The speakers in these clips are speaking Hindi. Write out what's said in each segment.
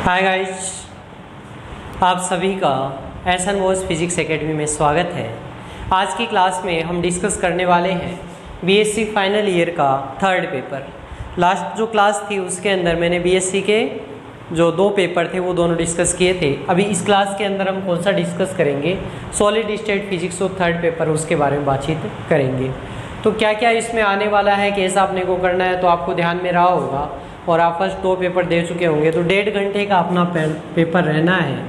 हाय गाइस, आप सभी का एसएन बोस फिजिक्स एकेडमी में स्वागत है। आज की क्लास में हम डिस्कस करने वाले हैं बीएससी फाइनल ईयर का थर्ड पेपर। लास्ट जो क्लास थी उसके अंदर मैंने बीएससी के जो दो पेपर थे वो दोनों डिस्कस किए थे। अभी इस क्लास के अंदर हम कौन सा डिस्कस करेंगे, solid state physics of third paper, उसके बारे में बातचीत करेंगे। तो क्या क्या इसमें आने वाला है, कैसा आपने को करना है, तो आपको ध्यान में रहा होगा और आप फर्स्ट दो पेपर दे चुके होंगे। तो 1.5 घंटे का अपना पेपर रहना है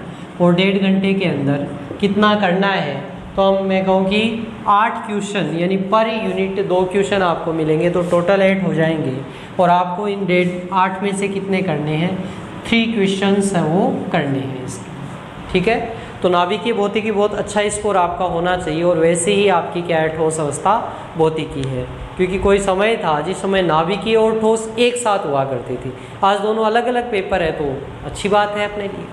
और 1.5 घंटे के अंदर कितना करना है, तो मैं कहूँ कि 8 क्वेश्चन यानी पर यूनिट 2 क्वेश्चन आपको मिलेंगे, तो टोटल 8 हो जाएंगे। और आपको इन 8 में से कितने करने हैं, 3 क्वेश्चंस हैं वो करने हैं इसके, ठीक है। तो नाभिकीय भौतिकी बहुत अच्छा स्कोर आपका होना चाहिए और वैसे ही आपकी क्या है, ठोस अवस्था भौतिकी है, क्योंकि कोई समय था जिस समय नाभिकीय और ठोस एक साथ हुआ करती थी। आज दोनों अलग अलग पेपर है, तो अच्छी बात है अपने लिए।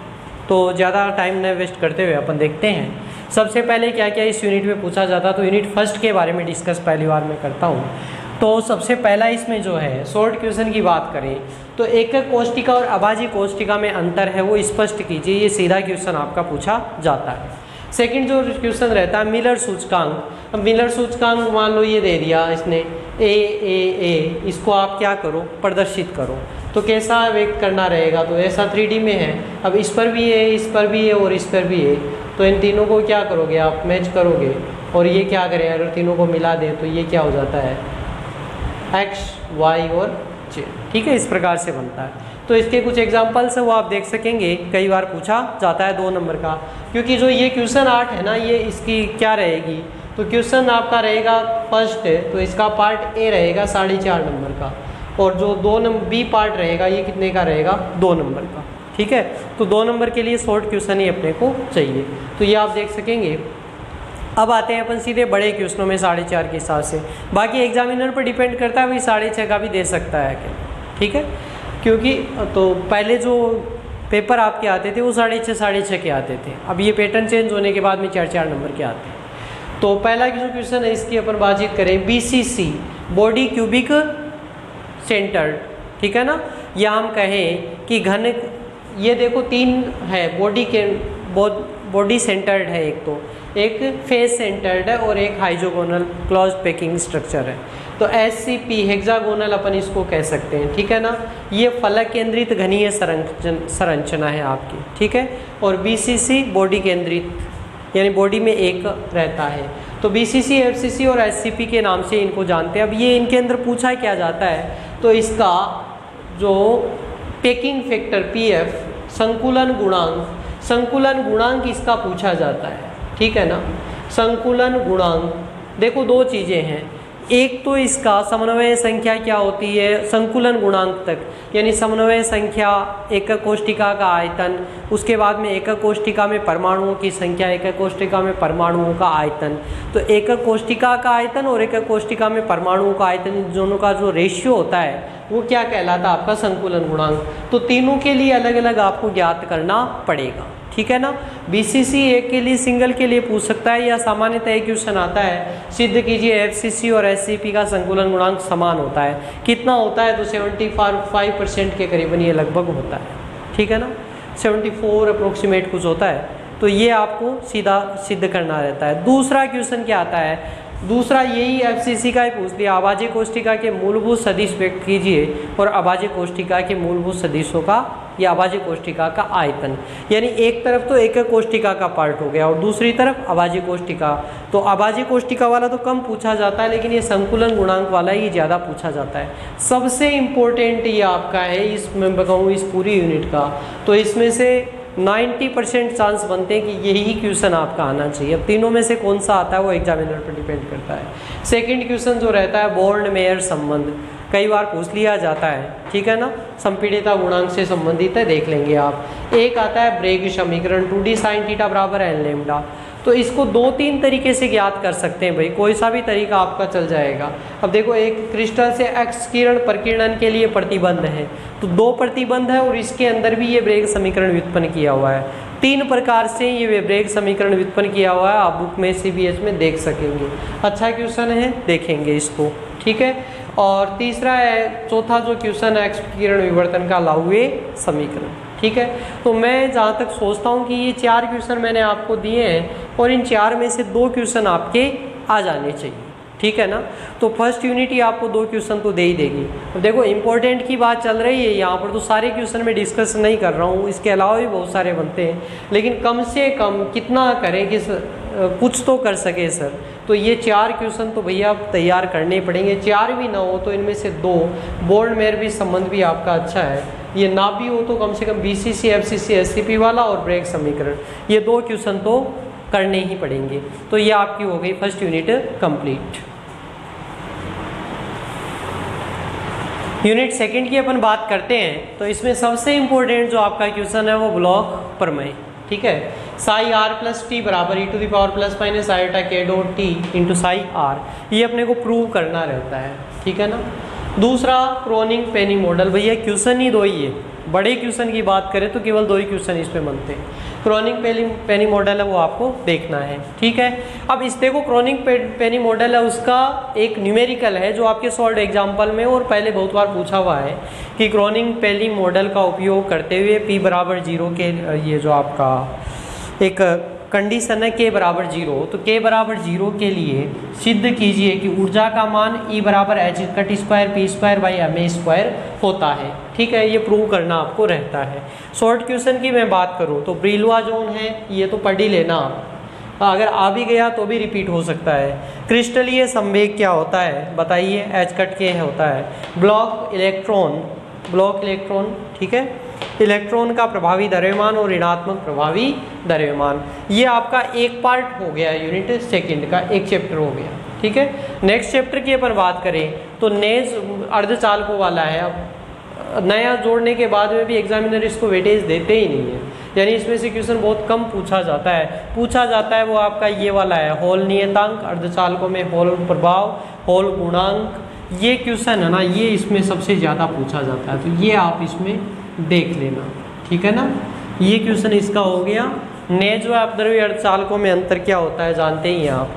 तो ज़्यादा टाइम न वेस्ट करते हुए अपन देखते हैं सबसे पहले क्या क्या इस यूनिट में पूछा जाता। तो यूनिट फर्स्ट के बारे में डिस्कस पहली बार मैं करता हूँ। तो सबसे पहला इसमें जो है शॉर्ट क्वेश्चन की बात करें तो एकक कोष्टिका और अभाज्य कोष्टिका में अंतर है वो स्पष्ट कीजिए। ये सीधा क्वेश्चन आपका पूछा जाता है। सेकंड जो क्वेश्चन रहता है मिलर सूचकांक। अब मिलर सूचकांक मान लो ये दे दिया इसने ए, इसको आप क्या करो, प्रदर्शित करो। तो कैसा व्यक्त करना रहेगा, तो ऐसा 3D में है। अब इस पर भी है, इस पर भी है और इस पर भी है, तो इन तीनों को क्या करोगे आप, मैच करोगे। और ये क्या करें, अगर तीनों को मिला दें तो ये क्या हो जाता है, एक्स वाई और जे, ठीक है। इस प्रकार से बनता है। तो इसके कुछ एग्जांपल्स है वो आप देख सकेंगे, कई बार पूछा जाता है 2 नंबर का। क्योंकि जो ये क्वेश्चन 8 है ना, ये इसकी क्या रहेगी, तो क्वेश्चन आपका रहेगा फर्स्ट है, तो इसका पार्ट ए रहेगा 4.5 नंबर का, और जो 2 नंबर बी पार्ट रहेगा ये कितने का रहेगा, 2 नंबर का, ठीक है। तो 2 नंबर के लिए शॉर्ट क्वेश्चन ही अपने को चाहिए, तो ये आप देख सकेंगे। अब आते हैं अपन सीधे बड़े क्वेश्चनों में 4.5 के हिसाब से। बाकी एग्जामिनर पर डिपेंड करता है, वही 6.5 का भी दे सकता है क्या, ठीक है। क्योंकि तो पहले जो पेपर आपके आते थे वो 6.5 के आते थे। अब ये पैटर्न चेंज होने के बाद में 4 नंबर के आते हैं। तो पहला जो क्वेश्चन है इसकी अपन बातचीत करें, BCC बॉडी क्यूबिक सेंटर्ड, ठीक है ना। या हम कहें कि घन, ये देखो 3 है बॉडी सेंटर्ड है, एक फेस सेंटर्ड है और एक हाइड्रोगोनल क्लोज पैकिंग स्ट्रक्चर है। तो SCP हेक्सागोनल अपन इसको कह सकते हैं, ठीक है ना। ये फलक केंद्रित घनीय संरचना है आपकी, ठीक है। और BCC बॉडी केंद्रित यानी बॉडी में एक रहता है। तो BCC, FCC और SCP के नाम से इनको जानते हैं। अब ये इनके अंदर पूछा क्या जाता है, तो इसका जो पैकिंग फैक्टर PF, संकुलन गुणांक इसका पूछा जाता है, ठीक है ना। संकुलन गुणांक देखो 2 चीज़ें हैं, एक तो इसका समन्वय संख्या क्या होती है संकुलन गुणांक तक, यानी समन्वय संख्या, एकक कोष्टिका का आयतन, उसके बाद में एकक कोष्टिका में परमाणुओं की संख्या, एकक कोष्टिका में परमाणुओं का आयतन। तो एकक कोष्टिका का आयतन और एकक कोष्टिका में परमाणुओं का आयतन, दोनों का जो रेशियो होता है वो क्या कहलाता है, आपका संकुलन गुणांक। तो तीनों के लिए अलग अलग आपको ज्ञात करना पड़ेगा, ठीक है ना। BCC एक के लिए, सिंगल के लिए पूछ सकता है, या सामान्यतः एक क्वेश्चन आता है, सिद्ध कीजिए FCC और SCP का संकुलन गुणांक समान होता है। कितना होता है, तो 75% के करीबन ये लगभग होता है, ठीक है ना। 74 अप्रोक्सीमेट कुछ होता है। तो ये आपको सीधा सिद्ध करना रहता है। दूसरा क्वेश्चन क्या आता है, दूसरा यही FCC का ही पूछ लिया, अभाज्य कोष्टिका के मूलभूत सदिश व्यक्त कीजिए और अभाज्य कोष्टिका के मूलभूत सदिशों का या अभाज्य कोष्टिका का आयतन। यानी एक तरफ तो एकक कोष्टिका का पार्ट हो गया और दूसरी तरफ अभाज्य कोष्टिका। तो अभाज्य कोष्टिका वाला तो कम पूछा जाता है, लेकिन ये संकुलन गुणांक वाला ही ज़्यादा पूछा जाता है। सबसे इम्पोर्टेंट ये आपका है इसमें बताऊँ इस पूरी यूनिट का, तो इसमें से 90% चांस बनते हैं कि यही क्वेश्चन आपका आना चाहिए। अब तीनों में से कौन सा आता है वो एग्जामिनर पर डिपेंड करता है। सेकंड क्वेश्चन जो रहता है बॉर्न मेयर संबंध, कई बार पूछ लिया जाता है, ठीक है ना। संपीड़ितता गुणांक से संबंधित है, देख लेंगे आप। एक आता है ब्रेग समीकरण 2D sin थीटा बराबर n लैम्डा। तो इसको 2-3 तरीके से ज्ञात कर सकते हैं भाई, कोई सा भी तरीका आपका चल जाएगा। अब देखो एक क्रिस्टल से एक्स किरण प्रकीर्णन के लिए प्रतिबंध है, तो 2 प्रतिबंध है और इसके अंदर भी ये ब्रेग समीकरण व्युत्पन्न किया हुआ है। 3 प्रकार से ये ब्रेग समीकरण व्युत्पन्न किया हुआ है, आप बुक में CBS में देख सकेंगे। अच्छा क्वेश्चन है, देखेंगे इसको, ठीक है। और तीसरा है, चौथा जो क्वेश्चन है एक्स किरण विवर्तन का लाउवे समीकरण, ठीक है। तो मैं जहाँ तक सोचता हूँ कि ये 4 क्वेश्चन मैंने आपको दिए हैं और इन 4 में से 2 क्वेश्चन आपके आ जाने चाहिए, ठीक है ना। तो फर्स्ट यूनिट ही आपको 2 क्वेश्चन तो दे ही देगी। अब देखो इंपॉर्टेंट की बात चल रही है यहाँ पर, तो सारे क्वेश्चन मैं डिस्कस नहीं कर रहा हूँ, इसके अलावा भी बहुत सारे बनते हैं, लेकिन कम से कम कितना करें कि कुछ तो कर सके सर। तो ये 4 क्वेश्चन तो भैया आप तैयार करने ही पड़ेंगे। 4 भी ना हो तो इनमें से 2, बोर्ड में भी संबंध भी आपका अच्छा है, ये ना भी हो तो कम से कम BCC, FCC, SCP वाला और ब्रेक समीकरण, ये 2 क्वेश्चन तो करने ही पड़ेंगे। तो ये आपकी हो गई first unit complete. Unit second की अपन बात करते हैं, तो इसमें सबसे इम्पोर्टेंट जो आपका क्वेश्चन है वो ब्लॉक प्रमेय, ठीक है। साई आर प्लस टी बराबर e to the power plus minus iota k dot t into psi R, ये अपने को प्रूव करना रहता है, ठीक है ना। दूसरा क्रोनिंग पेनी मॉडल, भैया क्वेश्चन ही 2 ही है, बड़े क्वेश्चन की बात करें तो केवल 2 ही क्वेश्चन इसमें बनते हैं। क्रोनिंग पेनी मॉडल है वो आपको देखना है, ठीक है। अब इस देखो क्रोनिंग पेनी मॉडल है, उसका एक न्यूमेरिकल है जो आपके सॉल्व एग्जाम्पल में और पहले बहुत बार पूछा हुआ है कि क्रोनिंग पेनी मॉडल का उपयोग करते हुए P बराबर 0 के, ये जो आपका एक कंडीशन है k बराबर 0, तो k बराबर 0 के लिए सिद्ध कीजिए कि ऊर्जा का मान E बराबर h cut square P square by ma square होता है, ठीक है। ये प्रूव करना आपको रहता है। शॉर्ट क्वेश्चन की मैं बात करूँ तो ब्रिलवा जोन है, ये तो पढ़ ही लेना आप, अगर आ भी गया तो भी रिपीट हो सकता है। क्रिस्टलीय संवेग क्या होता है बताइए, h कट k होता है। ब्लॉक इलेक्ट्रॉन, ठीक है, इलेक्ट्रॉन का प्रभावी द्रव्यमान और ऋणात्मक प्रभावी द्रव्यमान, ये आपका एक पार्ट हो गया यूनिट सेकंड का, एक चैप्टर हो गया, ठीक है। नेक्स्ट चैप्टर की अपन बात करें तो नेज अर्धचालकों वाला है। अब नया जोड़ने के बाद में भी एग्जामिनर इसको वेटेज देते ही नहीं है, यानी इसमें से क्वेश्चन बहुत कम पूछा जाता है वो आपका ये वाला है, होल नियतांक, अर्धचालकों में होल प्रभाव, होल गुणांक, ये क्वेश्चन है ना, ये इसमें सबसे ज़्यादा पूछा जाता है, तो ये आप इसमें देख लेना, ठीक है ना। ये क्वेश्चन इसका हो गया। नेज व अपद्रव्य अर्धचालकों में अंतर क्या होता है जानते ही हैं आप।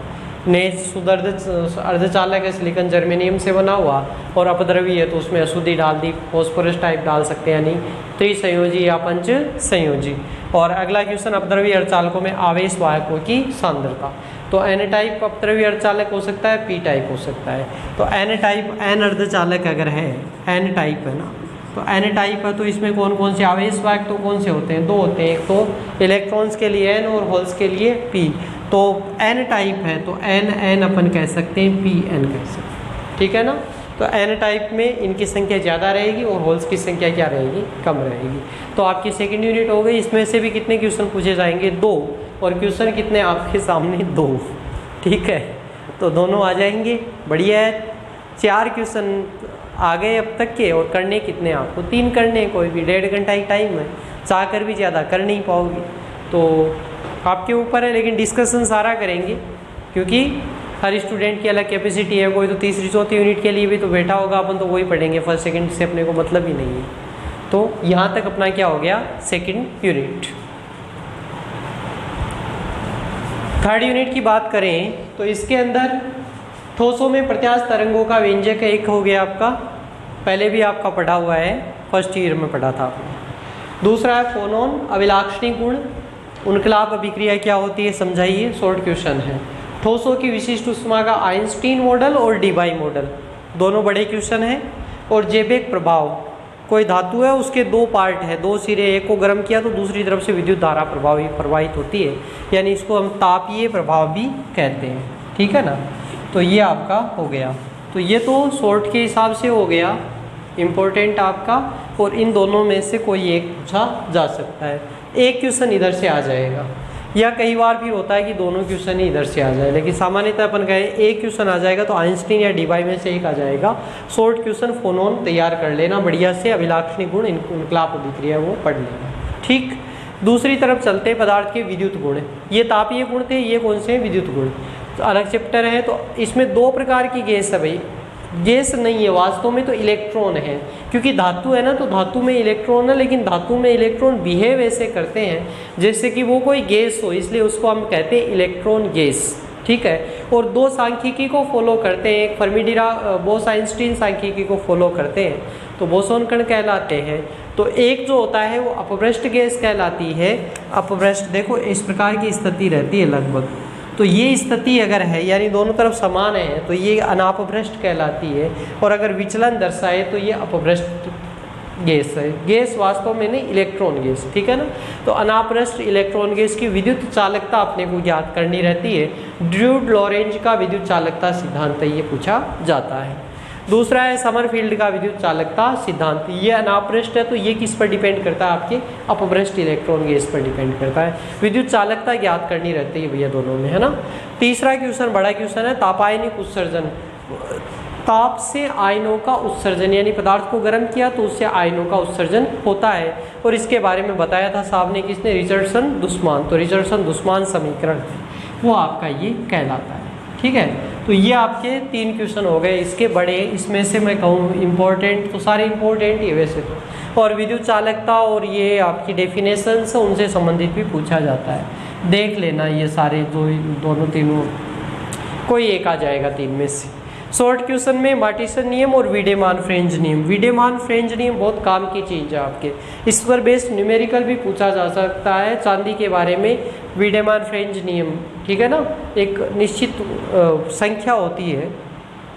नेज शुद्ध अर्धचालक है, सिलिकॉन जर्मेनियम से बना हुआ, और अपद्रव्य है तो उसमें अशुद्धि डाल दी, फॉस्फोरस टाइप डाल सकते हैं, यानी त्रिसंयोजी या पंच संयोजी। और अगला क्वेश्चन अपद्रव्य अर्धचालकों में आवेश वाहकों की सांद्रता, तो N टाइप अपद्रव्य अर्धचालक हो सकता है, P टाइप हो सकता है। तो N टाइप, N अर्धचालक अगर है, N टाइप है ना, तो N टाइप है तो इसमें कौन कौन से आवेश वाहक तो कौन से होते हैं, 2 होते हैं, एक तो इलेक्ट्रॉन्स के लिए N और होल्स के लिए P। तो N टाइप है तो N अपन कह सकते हैं, Pn कह सकते हैं, ठीक है ना। तो N टाइप में इनकी संख्या ज़्यादा रहेगी और होल्स की संख्या क्या रहेगी, कम रहेगी। तो आपकी सेकंड यूनिट हो गई। इसमें से भी कितने क्वेश्चन पूछे जाएंगे, 2, और क्वेश्चन कितने आपके सामने 2, ठीक है। तो दोनों आ जाएंगे, बढ़िया है। 4 क्वेश्चन आ गए अब तक के, और करने कितने आपको, 3 करने, कोई भी 1.5 घंटा ही टाइम है, चाह कर भी ज़्यादा कर नहीं पाओगे, तो आपके ऊपर है, लेकिन डिस्कशन सारा करेंगे क्योंकि हर स्टूडेंट की अलग कैपेसिटी है। कोई तो तीसरी चौथी यूनिट के लिए भी तो बैठा होगा, अपन तो वही पढ़ेंगे, फर्स्ट सेकंड से अपने को मतलब ही नहीं है। तो यहाँ तक अपना क्या हो गया, सेकंड यूनिट। थर्ड यूनिट की बात करें तो इसके अंदर ठोसों में प्रत्यास्थ तरंगों का व्यंजक एक हो गया आपका, पहले भी आपका पढ़ा हुआ है, फर्स्ट ईयर में पढ़ा था आपने। दूसरा है फोनोन अभिलाक्षणी गुण, उनकलाप अभिक्रिया क्या होती है समझाइए, शॉर्ट क्वेश्चन है। ठोसों की विशिष्ट ऊष्मा का आइंस्टीन मॉडल और डीबाई मॉडल, दोनों बड़े क्वेश्चन हैं। और जेबेक प्रभाव, कोई धातु है उसके 2 पार्ट है, 2 सिरे, एक को गर्म किया तो दूसरी तरफ से विद्युत धारा प्रवाहित होती है, यानी इसको हम तापीय प्रभाव भी कहते हैं, ठीक है ना। तो ये आपका हो गया। तो ये तो शॉर्ट के हिसाब से हो गया इम्पोर्टेंट आपका, और इन दोनों में से कोई एक पूछा जा सकता है, एक क्वेश्चन इधर से आ जाएगा, या कई बार भी होता है कि दोनों क्वेश्चन ही इधर से आ जाए, लेकिन सामान्यतः अपन कहें एक क्वेश्चन आ जाएगा तो आइंस्टीन या डीबाई में से एक आ जाएगा। शॉर्ट क्वेश्चन फोनोन तैयार कर लेना बढ़िया से, अभिलाक्षणी गुण, इनकलाप अभिक्रिया वो पढ़ लेना, ठीक। दूसरी तरफ चलते पदार्थ के विद्युत गुण, ये तापीय गुण थे, ये कौन से विद्युत गुण, तो अलग चैप्टर है। तो इसमें 2 प्रकार की गैस है भाई, गैस नहीं है वास्तव में तो इलेक्ट्रॉन है, क्योंकि धातु है ना, तो धातु में इलेक्ट्रॉन है, लेकिन धातु में इलेक्ट्रॉन बिहेव ऐसे करते हैं जैसे कि वो कोई गैस हो, इसलिए उसको हम कहते हैं इलेक्ट्रॉन गैस, ठीक है। और दो सांख्यिकी को फॉलो करते हैं, एक फर्मी-डिरा बोस-आइंस्टीन सांख्यिकी को फॉलो करते हैं तो बोसोन कण कहलाते हैं। तो एक जो होता है वो अपभ्रष्ट गैस कहलाती है। अपभ्रष्ट देखो इस प्रकार की स्थिति रहती है लगभग, तो ये स्थिति अगर है यानी दोनों तरफ समान है तो ये अनापभ्रष्ट कहलाती है। और अगर विचलन दर्शाए तो ये अपभ्रष्ट गैस है। गैस वास्तव में नहीं, इलेक्ट्रॉन गैस, ठीक है ना। तो अनापभ्रष्ट इलेक्ट्रॉन गैस की विद्युत चालकता अपने को ज्ञात करनी रहती है। ड्रूड लॉरेंज का विद्युत चालकता सिद्धांत ये पूछा जाता है। दूसरा है समरफील्ड का विद्युत चालकता सिद्धांत। ये अनापभ्रष्ट है तो ये किस पर डिपेंड करता है, आपके अपभ्रष्ट इलेक्ट्रॉन गैस पर डिपेंड करता है। विद्युत चालकता ज्ञात करनी रहती है भैया दोनों में, है ना। तीसरा क्वेश्चन बड़ा क्वेश्चन है, तापायनिक उत्सर्जन। ताप से आयनों का उत्सर्जन, यानी पदार्थ को गर्म किया तो उससे आयनों का उत्सर्जन होता है। और इसके बारे में बताया था साहब ने, किसने, रिचर्डसन-दुस्मान। तो रिचर्डसन-दुस्मान समीकरण वो आपका ये कहलाता है, ठीक है। तो ये आपके 3 क्वेश्चन हो गए इसके बड़े। इसमें से मैं कहूँ इम्पोर्टेंट तो सारे इम्पोर्टेंट ही वैसे तो, और विद्युत चालकता और ये आपकी डेफिनेशंस उनसे संबंधित भी पूछा जाता है। देख लेना ये सारे दोनों तीनों, कोई एक आ जाएगा 3 में से। शॉर्ट क्वेश्चन में मार्टिसन नियम और वीडेमान-फ्रेंज नियम। वीडेमान-फ्रेंज नियम बहुत काम की चीज़ है आपके, इस पर बेस्ड न्यूमेरिकल भी पूछा जा सकता है चांदी के बारे में। वीडेमान-फ्रेंज नियम, ठीक है ना, एक निश्चित संख्या होती है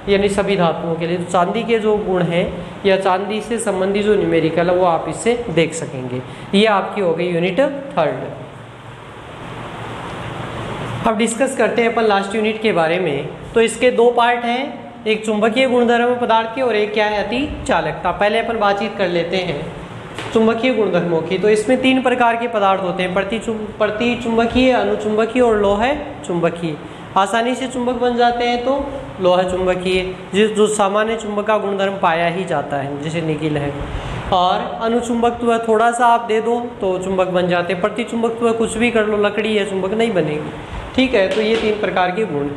यानी सभी धातुओं के लिए। तो चांदी के जो गुण हैं या चांदी से संबंधित जो न्यूमेरिकल है वो आप इससे देख सकेंगे। ये आपकी हो गई यूनिट 3। अब डिस्कस करते हैं अपन लास्ट यूनिट के बारे में। तो इसके 2 पार्ट हैं, एक चुंबकीय गुणधर्म पदार्थ के और एक क्या है, अति चालकता। पहले अपन बातचीत कर लेते हैं चुंबकीय गुणधर्मों की। तो इसमें 3 प्रकार के पदार्थ होते हैं, प्रति चुंबकीय, अनुचुंबकीय और लोह चुंबकीय। आसानी से चुंबक बन जाते हैं तो लोह चुंबकीय, जो सामान्य चुंबक का गुणधर्म पाया ही जाता है जैसे निकिल है। और अनुचुंबकत्व थोड़ा सा आप दे दो तो चुंबक बन जाते हैं। प्रतिचुंबकत्व कुछ भी कर लो, लकड़ी है, चुंबक नहीं बनेगी, ठीक है। तो ये 3 प्रकार के गुण।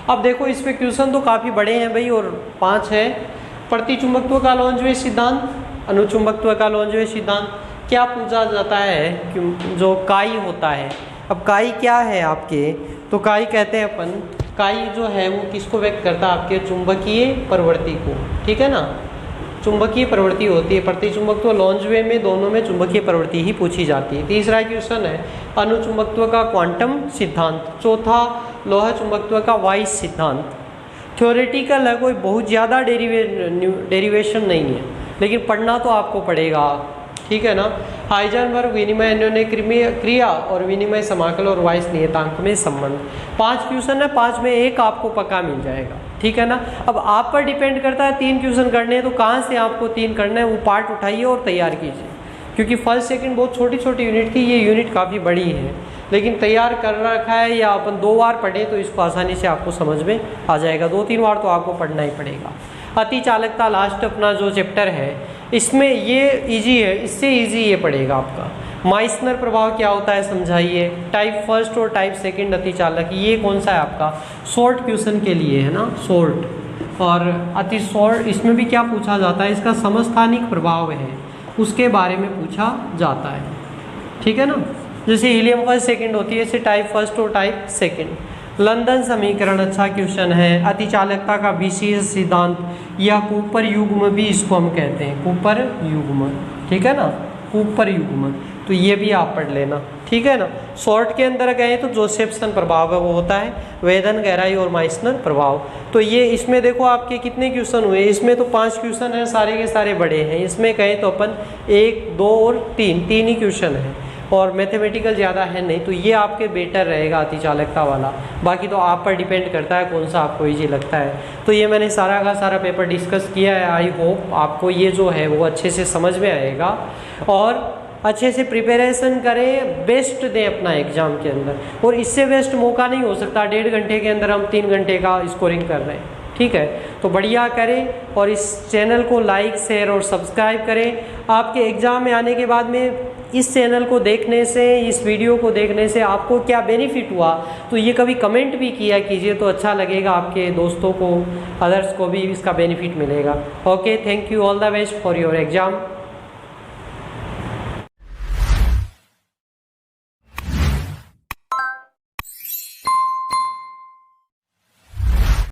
अब देखो इस पे क्वेश्चन तो काफ़ी बड़े हैं भाई, और 5 है। प्रतिचुंबकत्व का लॉन्जवे सिद्धांत, अनुचुंबकत्व का लॉन्जवे सिद्धांत। क्या पूछा जाता है कि जो काई होता है, अब काई क्या है आपके, तो काई कहते हैं अपन, काई जो है वो किसको व्यक्त करता है, आपके चुंबकीय प्रवृत्ति को, ठीक है ना। चुंबकीय प्रवृत्ति होती है। प्रतिचुंबकत्व लॉन्जवे में दोनों में चुंबकीय प्रवृत्ति ही पूछी जाती है। तीसरा क्वेश्चन है अनुचुंबकत्व का क्वांटम सिद्धांत। चौथा लोह चुंबकत्व का वाइस सिद्धांत। थ्योरेटिकल है, कोई बहुत ज़्यादा डेरिवेशन नहीं है, लेकिन पढ़ना तो आपको पड़ेगा, ठीक है ना। हाइजेनबर्ग विनिमय अन्योन्य क्रिया और विनिमय समाकल और वाइस नियतांक में संबंध। 5 क्वेश्चन है, 5 में एक आपको पक्का मिल जाएगा, ठीक है ना। अब आप पर डिपेंड करता है 3 क्वेश्चन करने हैं तो कहाँ से आपको 3 करना है, वो पार्ट उठाइए और तैयार कीजिए। क्योंकि फर्स्ट सेकंड बहुत छोटी छोटी यूनिट थी, ये यूनिट काफ़ी बड़ी है, लेकिन तैयार कर रखा है या अपन 2 बार पढ़े तो इसको आसानी से आपको समझ में आ जाएगा। 2-3 बार तो आपको पढ़ना ही पड़ेगा। अति चालकता लास्ट अपना जो चैप्टर है, इसमें ये इजी है, इससे इजी ये पड़ेगा आपका। माइसनर प्रभाव क्या होता है समझाइए। टाइप फर्स्ट और टाइप सेकंड अति चालक, ये कौन सा है आपका, शॉर्ट क्वेश्चन के लिए है ना, शॉर्ट। और अति शॉर्ट इसमें भी क्या पूछा जाता है, इसका समस्थानिक प्रभाव है, उसके बारे में पूछा जाता है, ठीक है ना। जैसे हीलियम फर्स्ट सेकंड होती है, ऐसे टाइप फर्स्ट और टाइप सेकंड। लंदन समीकरण अच्छा क्वेश्चन है। अति चालकता का विशेष सिद्धांत या कूपर युग्म भी इसको हम कहते हैं, कूपर युग्म, ठीक है ना, कूपर युग्म। तो ये भी आप पढ़ लेना, ठीक है ना। शॉर्ट के अंदर गए तो जोसेफसन प्रभाव है वो होता है, वेधन गहराई और माइसनर प्रभाव। तो ये इसमें देखो आपके कितने क्वेश्चन हुए, इसमें तो 5 क्वेश्चन हैं, सारे के सारे बड़े हैं। इसमें कहें तो अपन 1, 2 और 3 ही क्वेश्चन हैं, और मैथमेटिकल ज़्यादा है नहीं, तो ये आपके बेटर रहेगा अति चालकता वाला। बाकी तो आप पर डिपेंड करता है कौन सा आपको ईजी लगता है। तो ये मैंने सारा का सारा पेपर डिस्कस किया है। आई होप आपको ये जो है वो अच्छे से समझ में आएगा, और अच्छे से प्रिपरेशन करें, बेस्ट दें अपना एग्ज़ाम के अंदर। और इससे बेस्ट मौका नहीं हो सकता, 1.5 घंटे के अंदर हम 3 घंटे का स्कोरिंग कर रहे हैं, ठीक है। तो बढ़िया करें और इस चैनल को लाइक, शेयर और सब्सक्राइब करें। आपके एग्ज़ाम में आने के बाद में इस चैनल को देखने से, इस वीडियो को देखने से आपको क्या बेनिफिट हुआ, तो ये कभी कमेंट भी किया कीजिए, तो अच्छा लगेगा, आपके दोस्तों को, अदर्स को भी इसका बेनिफिट मिलेगा। Okay, thank you, all the best for your exam.